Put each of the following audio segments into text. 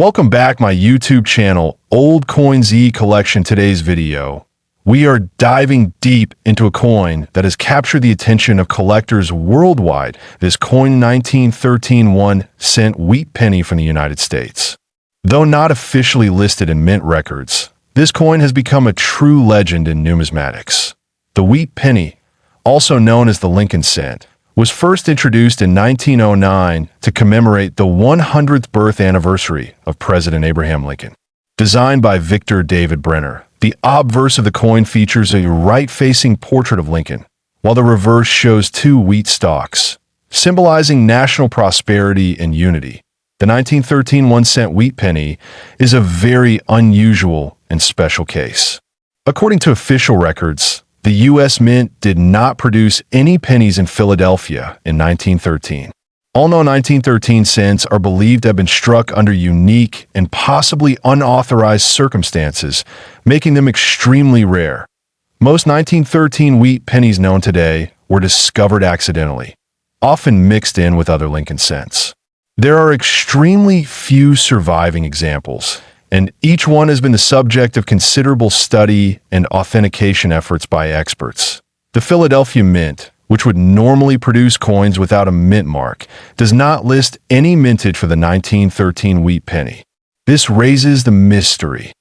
Welcome back my YouTube channel, Old Coin ZE Collection. Today's video, we are diving deep into a coin that has captured the attention of collectors worldwide, this COIN 1913 1-cent wheat penny from the United States. Though not officially listed in mint records, this coin has become a true legend in numismatics. The wheat penny, also known as the Lincoln cent, was first introduced in 1909 to commemorate the 100th birth anniversary of President Abraham Lincoln. Designed by Victor David Brenner, the obverse of the coin features a right-facing portrait of Lincoln, while the reverse shows two wheat stalks, symbolizing national prosperity and unity. The 1913 1-cent wheat penny is a very unusual and special case. According to official records, the U.S. Mint did not produce any pennies in Philadelphia in 1913. All known 1913 cents are believed to have been struck under unique and possibly unauthorized circumstances, making them extremely rare. Most 1913 wheat pennies known today were discovered accidentally, often mixed in with other Lincoln cents. There are extremely few surviving examples, and each one has been the subject of considerable study and authentication efforts by experts. The Philadelphia Mint, which would normally produce coins without a mint mark, does not list any mintage for the 1913 wheat penny. This raises the mystery.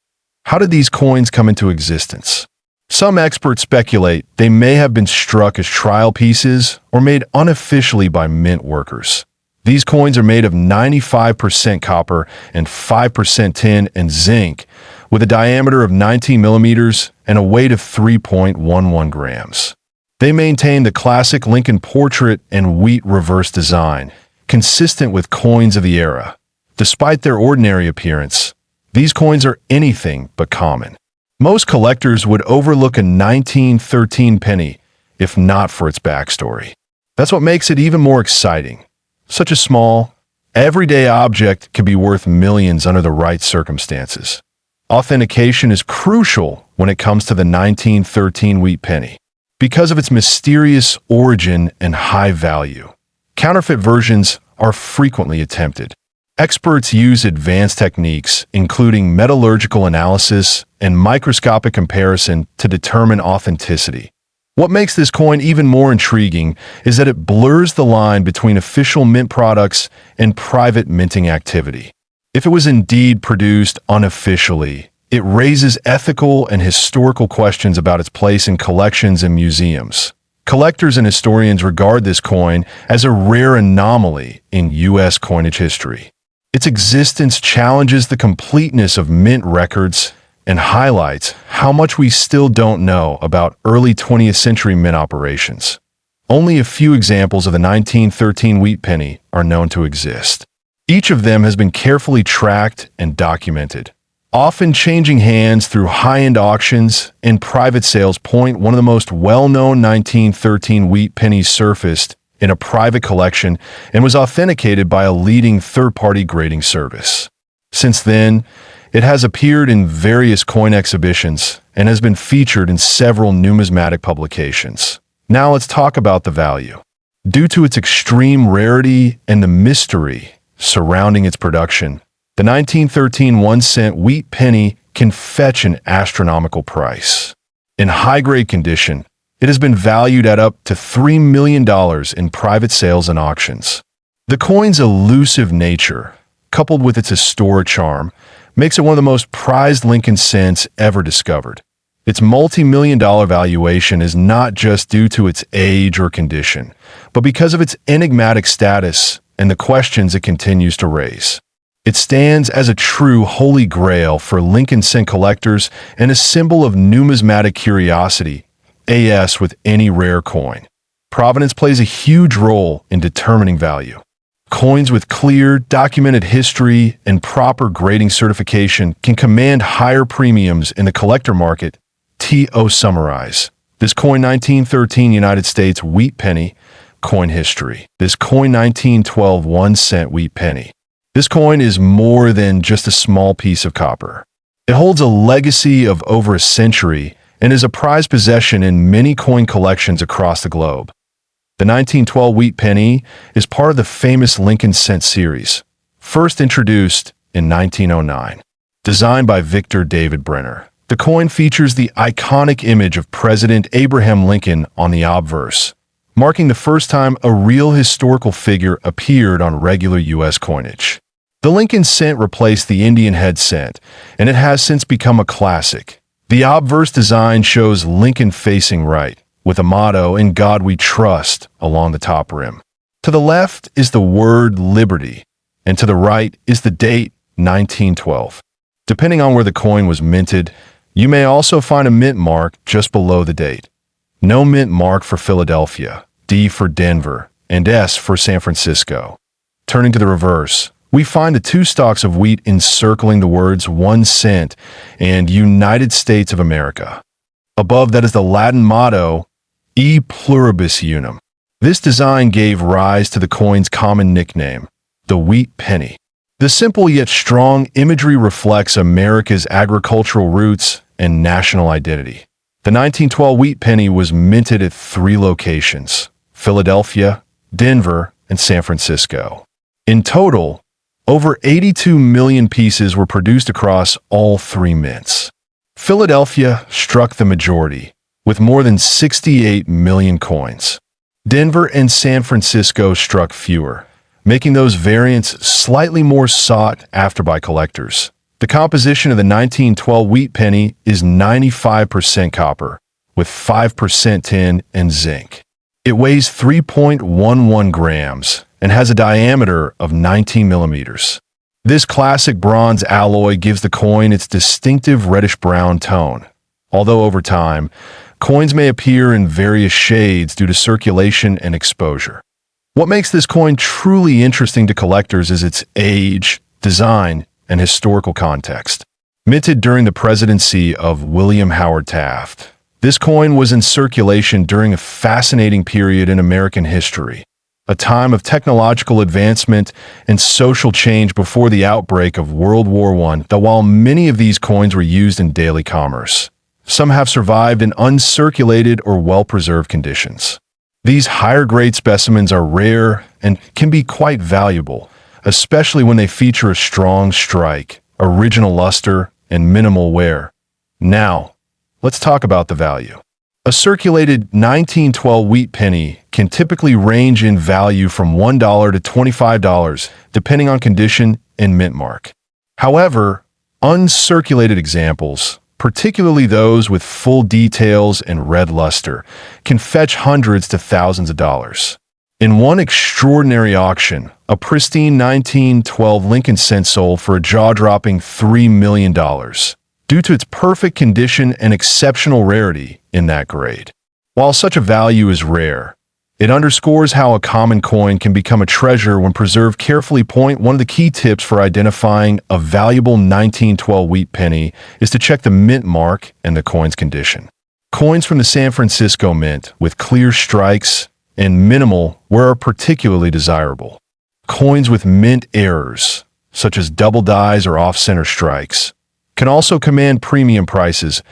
How did these coins come into existence? Some experts speculate they may have been struck as trial pieces or made unofficially by mint workers. These coins are made of 95% copper and 5% tin and zinc, with a diameter of 19 millimeters and a weight of 3.11 grams. They maintain the classic Lincoln portrait and wheat reverse design, consistent with coins of the era. Despite their ordinary appearance, these coins are anything but common. Most collectors would overlook a 1913 penny if not for its backstory. That's what makes it even more exciting. Such a small, everyday object can be worth millions under the right circumstances. Authentication is crucial when it comes to the 1913 wheat penny. Because of its mysterious origin and high value, counterfeit versions are frequently attempted. Experts use advanced techniques, including metallurgical analysis and microscopic comparison, to determine authenticity. What makes this coin even more intriguing is that it blurs the line between official mint products and private minting activity. If it was indeed produced unofficially, it raises ethical and historical questions about its place in collections and museums. Collectors and historians regard this coin as a rare anomaly in U.S. coinage history. Its existence challenges the completeness of mint records and highlights how much we still don't know about early 20th century mint operations. Only a few examples of the 1913 wheat penny are known to exist. Each of them has been carefully tracked and documented, often changing hands through high-end auctions and private sales. One of the most well-known 1913 wheat pennies surfaced in a private collection and was authenticated by a leading third-party grading service. Since then, it has appeared in various coin exhibitions and has been featured in several numismatic publications. Now let's talk about the value. Due to its extreme rarity and the mystery surrounding its production, the 1913 1-cent wheat penny can fetch an astronomical price. In high-grade condition, it has been valued at up to $3 million in private sales and auctions. The coin's elusive nature, coupled with its historic charm, makes it one of the most prized Lincoln cents ever discovered. Its multi-million-dollar valuation is not just due to its age or condition, but because of its enigmatic status and the questions it continues to raise. It stands as a true holy grail for Lincoln cent collectors and a symbol of numismatic curiosity, as with any rare coin. Provenance plays a huge role in determining value. Coins with clear, documented history and proper grading certification can command higher premiums in the collector market. To summarize, this COIN 1913 United States wheat penny, coin history. This COIN 1912 1-cent wheat penny. This coin is more than just a small piece of copper. It holds a legacy of over a century and is a prized possession in many coin collections across the globe. The 1912 wheat penny is part of the famous Lincoln cent series, first introduced in 1909. Designed by Victor David Brenner, the coin features the iconic image of President Abraham Lincoln on the obverse, marking the first time a real historical figure appeared on regular U.S. coinage. The Lincoln cent replaced the Indian head cent, and it has since become a classic. The obverse design shows Lincoln facing right, with a motto, "In God We Trust," along the top rim. To the left is the word liberty, and to the right is the date, 1912. Depending on where the coin was minted, you may also find a mint mark just below the date. No mint mark for Philadelphia, D for Denver, and S for San Francisco. Turning to the reverse, we find the two stalks of wheat encircling the words 1 cent and United States of America. Above that is the Latin motto, E pluribus unum. This design gave rise to the coin's common nickname, the wheat penny. The simple yet strong imagery reflects America's agricultural roots and national identity. The 1912 wheat penny was minted at 3 locations: Philadelphia, Denver, and San Francisco. In total, over 82 million pieces were produced across all 3 mints. Philadelphia struck the majority, with more than 68 million coins. Denver and San Francisco struck fewer, making those variants slightly more sought after by collectors. The composition of the 1912 wheat penny is 95% copper, with 5% tin and zinc. It weighs 3.11 grams and has a diameter of 19 millimeters. This classic bronze alloy gives the coin its distinctive reddish-brown tone. Although over time, coins may appear in various shades due to circulation and exposure. What makes this coin truly interesting to collectors is its age, design, and historical context. Minted during the presidency of William Howard Taft, this coin was in circulation during a fascinating period in American history, a time of technological advancement and social change before the outbreak of World War I. That while many of these coins were used in daily commerce, some have survived in uncirculated or well-preserved conditions. These higher-grade specimens are rare and can be quite valuable, especially when they feature a strong strike, original luster, and minimal wear. Now, let's talk about the value. A circulated 1912 wheat penny can typically range in value from $1 to $25, depending on condition and mint mark. However, uncirculated examples, particularly those with full details and red luster, can fetch hundreds to thousands of dollars. In one extraordinary auction, a pristine 1912 Lincoln cent sold for a jaw-dropping $3 million, due to its perfect condition and exceptional rarity in that grade. While such a value is rare, it underscores how a common coin can become a treasure when preserved carefully. One of the key tips for identifying a valuable 1912 wheat penny is to check the mint mark and the coin's condition. Coins from the San Francisco Mint with clear strikes and minimal wear are particularly desirable. Coins with mint errors, such as double dies or off-center strikes, can also command premium prices.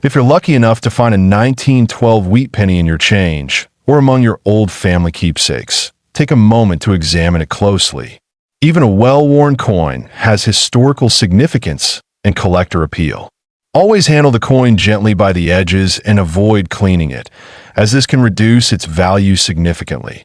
If you're lucky enough to find a 1912 wheat penny in your change, or among your old family keepsakes, take a moment to examine it closely. Even a well-worn coin has historical significance and collector appeal. Always handle the coin gently by the edges and avoid cleaning it, as this can reduce its value significantly.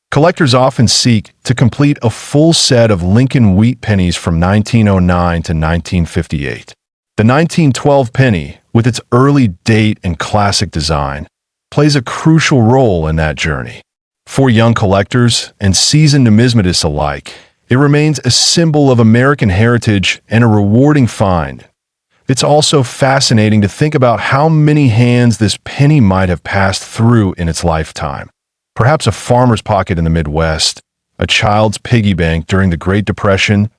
Collectors often seek to complete a full set of Lincoln wheat pennies from 1909 to 1958. The 1912 penny, with its early date and classic design, plays a crucial role in that journey. For young collectors and seasoned numismatists alike, it remains a symbol of American heritage and a rewarding find. It's also fascinating to think about how many hands this penny might have passed through in its lifetime. Perhaps a farmer's pocket in the Midwest, a child's piggy bank during the Great Depression,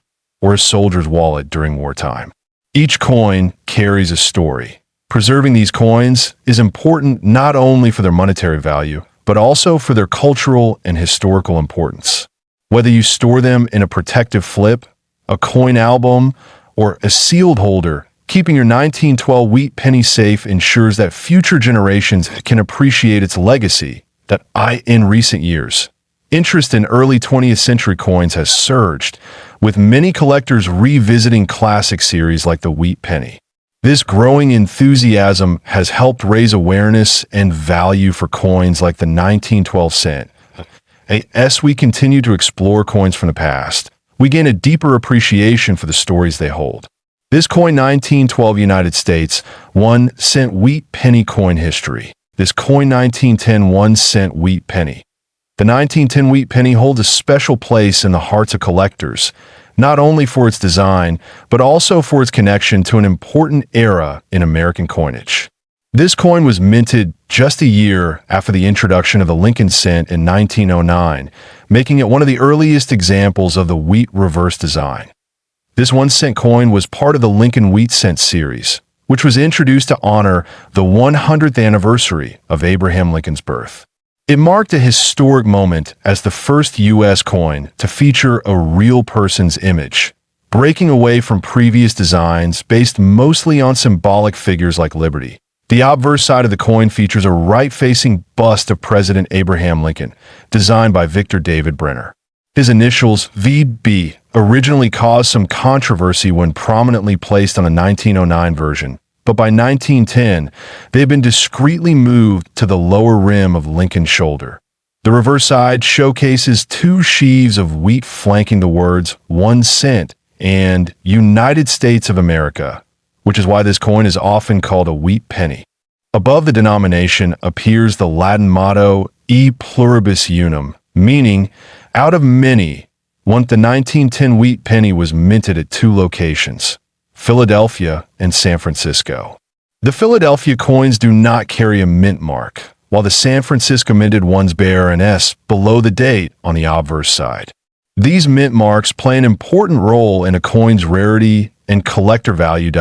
or a soldier's wallet during wartime. Each coin carries a story. Preserving these coins is important not only for their monetary value, but also for their cultural and historical importance. Whether you store them in a protective flip, a coin album, or a sealed holder, keeping your 1912 wheat penny safe ensures that future generations can appreciate its legacy. In recent years, interest in early 20th century coins has surged, with many collectors revisiting classic series like the wheat penny. This growing enthusiasm has helped raise awareness and value for coins like the 1912 cent. As we continue to explore coins from the past, we gain a deeper appreciation for the stories they hold. This coin 1912 United States 1 cent wheat penny coin history. This coin 1910 1 cent wheat penny. The 1910 wheat penny holds a special place in the hearts of collectors, not only for its design, but also for its connection to an important era in American coinage. This coin was minted just a year after the introduction of the Lincoln cent in 1909, making it one of the earliest examples of the wheat reverse design. This 1 cent coin was part of the Lincoln wheat cent series, which was introduced to honor the 100th anniversary of Abraham Lincoln's birth. It marked a historic moment as the first U.S. coin to feature a real person's image, breaking away from previous designs based mostly on symbolic figures like liberty. The obverse side of the coin features a right-facing bust of President Abraham Lincoln, designed by Victor David Brenner. His initials, VB, originally caused some controversy when prominently placed on a 1909 version, but by 1910, they had been discreetly moved to the lower rim of Lincoln's shoulder. The reverse side showcases two sheaves of wheat flanking the words 1 cent and United States of America, which is why this coin is often called a wheat penny. Above the denomination appears the Latin motto E pluribus unum, meaning, out of many. The 1910 wheat penny was minted at two locations, Philadelphia and San Francisco. The Philadelphia coins do not carry a mint mark, while the San Francisco minted ones bear an S below the date on the obverse side. These mint marks play an important role in a coin's rarity and collector value.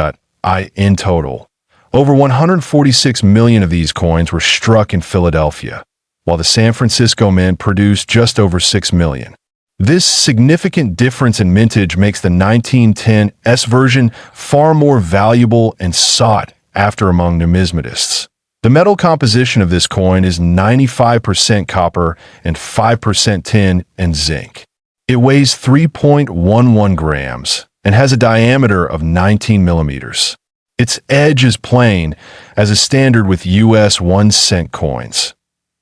In total, over 146 million of these coins were struck in Philadelphia, while the San Francisco Mint produced just over 6 million. This significant difference in mintage makes the 1910 S version far more valuable and sought after among numismatists. The metal composition of this coin is 95% copper and 5% tin and zinc. It weighs 3.11 grams and has a diameter of 19 millimeters. Its edge is plain, as is standard with U.S. 1 cent coins.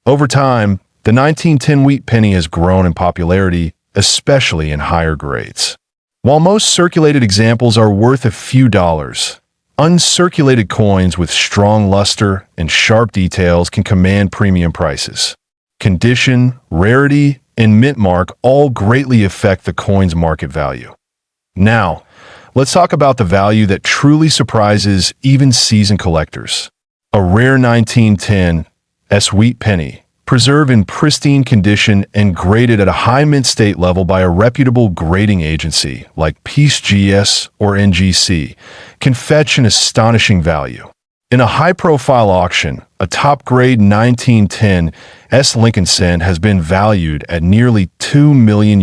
Over time, the 1910 wheat penny has grown in popularity, especially in higher grades. While most circulated examples are worth a few dollars, uncirculated coins with strong luster and sharp details can command premium prices. Condition, rarity, and mint mark all greatly affect the coin's market value. Now, let's talk about the value that truly surprises even seasoned collectors. A rare 1910 S wheat penny, preserved in pristine condition and graded at a high mint state level by a reputable grading agency like PeaceGS or NGC, can fetch an astonishing value. In a high-profile auction, a top-grade 1910 S Lincoln cent has been valued at nearly $2 million.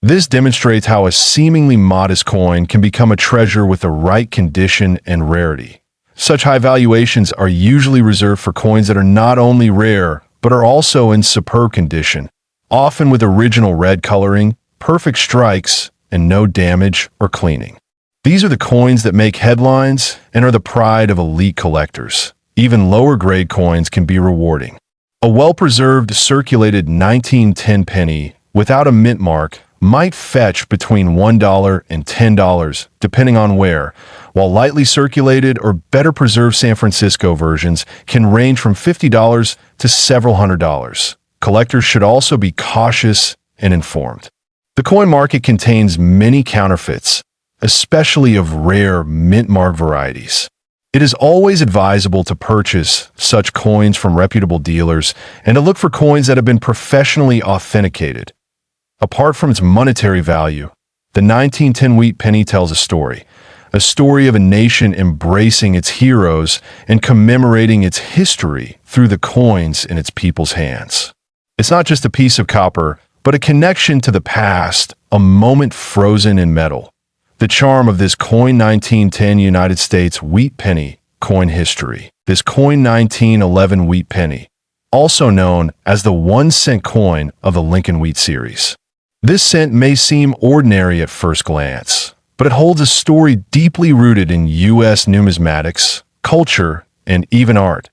This demonstrates how a seemingly modest coin can become a treasure with the right condition and rarity. Such high valuations are usually reserved for coins that are not only rare, but are also in superb condition, often with original red coloring, perfect strikes, and no damage or cleaning. These are the coins that make headlines and are the pride of elite collectors. Even lower-grade coins can be rewarding. A well-preserved, circulated 1910 penny without a mint mark might fetch between $1 and $10, depending on where, while lightly circulated or better preserved San Francisco versions can range from $50 to several $100s. Collectors should also be cautious and informed. The coin market contains many counterfeits, especially of rare mint mark varieties. It is always advisable to purchase such coins from reputable dealers and to look for coins that have been professionally authenticated. Apart from its monetary value, the 1910 wheat penny tells a story of a nation embracing its heroes and commemorating its history through the coins in its people's hands. It's not just a piece of copper, but a connection to the past, a moment frozen in metal. The charm of this coin 1910 United States wheat penny coin history. This coin 1911 wheat penny, also known as the 1 cent coin of the Lincoln wheat series. This cent may seem ordinary at first glance, but it holds a story deeply rooted in U.S. numismatics, culture, and even art.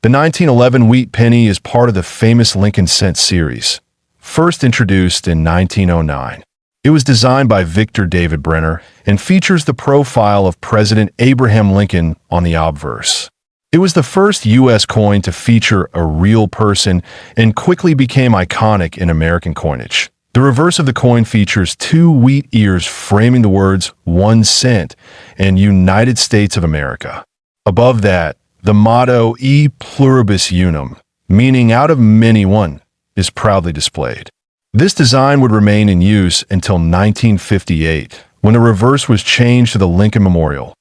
The 1911 wheat penny is part of the famous Lincoln cent series, first introduced in 1909. It was designed by Victor David Brenner and features the profile of President Abraham Lincoln on the obverse. It was the first U.S. coin to feature a real person and quickly became iconic in American coinage. The reverse of the coin features two wheat ears framing the words 1 cent and United States of America. Above that, the motto E pluribus unum, meaning out of many one, is proudly displayed. This design would remain in use until 1958, when the reverse was changed to the Lincoln Memorial.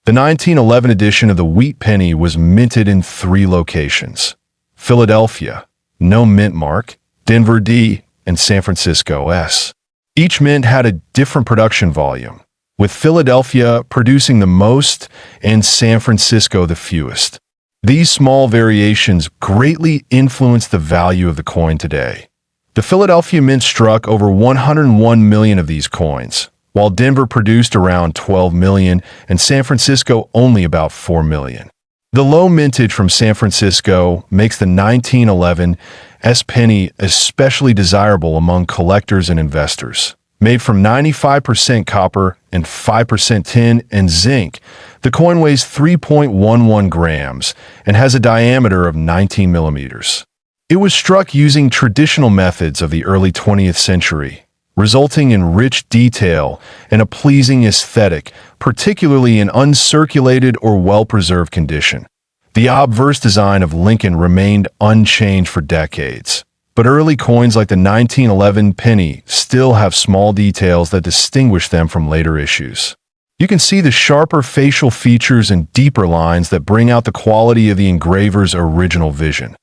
The 1911 edition of the wheat penny was minted in 3 locations: Philadelphia, no mint mark, Denver D, and San Francisco S. Each mint had a different production volume, with Philadelphia producing the most and San Francisco the fewest. These small variations greatly influenced the value of the coin today. The Philadelphia Mint struck over 101 million of these coins, while Denver produced around 12 million and San Francisco only about 4 million. The low mintage from San Francisco makes the 1911 S penny especially desirable among collectors and investors. Made from 95% copper and 5% tin and zinc, the coin weighs 3.11 grams and has a diameter of 19 millimeters. It was struck using traditional methods of the early 20th century, resulting in rich detail and a pleasing aesthetic, particularly in uncirculated or well-preserved condition. The obverse design of Lincoln remained unchanged for decades, but early coins like the 1911 penny still have small details that distinguish them from later issues. You can see the sharper facial features and deeper lines that bring out the quality of the engraver's original vision.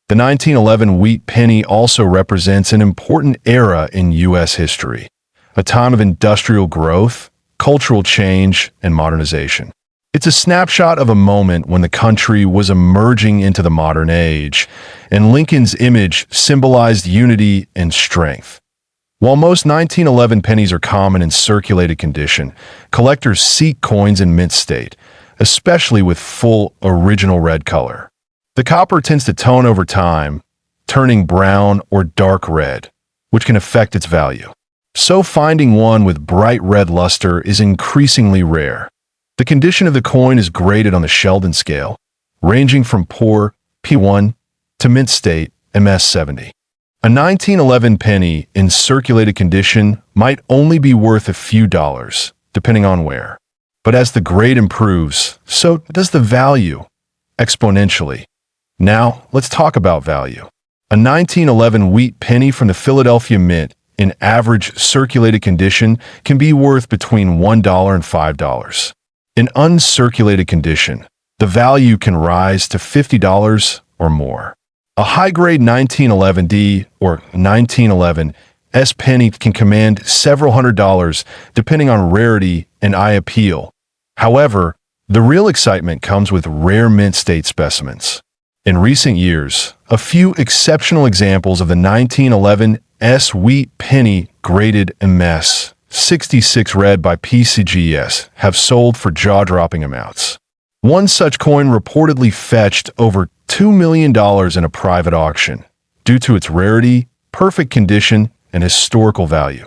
The 1911 wheat penny also represents an important era in U.S. history, a time of industrial growth, cultural change, and modernization. It's a snapshot of a moment when the country was emerging into the modern age, and Lincoln's image symbolized unity and strength. While most 1911 pennies are common in circulated condition, collectors seek coins in mint state, especially with full, original red color. The copper tends to tone over time, turning brown or dark red, which can affect its value. So finding one with bright red luster is increasingly rare. The condition of the coin is graded on the Sheldon scale, ranging from poor, P1, to mint state, MS70. A 1911 penny in circulated condition might only be worth a few dollars, depending on where. But as the grade improves, so does the value, exponentially. Now, let's talk about value. A 1911 wheat penny from the Philadelphia Mint in average circulated condition can be worth between $1 and $5. In uncirculated condition, the value can rise to $50 or more. A high-grade 1911D or 1911 S penny can command several $100s depending on rarity and eye appeal. However, the real excitement comes with rare mint state specimens. In recent years, a few exceptional examples of the 1911 S wheat penny graded MS 66 red by PCGS have sold for jaw-dropping amounts. One such coin reportedly fetched over $2 million in a private auction due to its rarity, perfect condition, and historical value.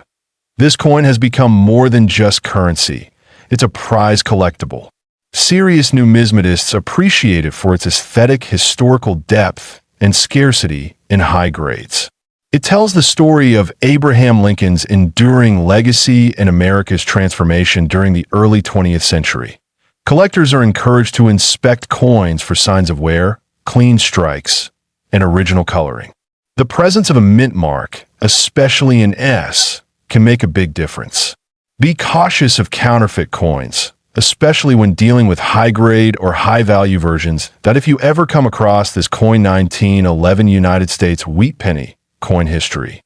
This coin has become more than just currency. It's a prize collectible. Serious numismatists appreciate it for its aesthetic, historical depth, and scarcity in high grades. It tells the story of Abraham Lincoln's enduring legacy and America's transformation during the early 20th century. Collectors are encouraged to inspect coins for signs of wear, clean strikes, and original coloring. The presence of a mint mark, especially in S, can make a big difference. Be cautious of counterfeit coins, especially when dealing with high-grade or high-value versions, that if you ever come across this coin 1911 United States wheat penny, coin history.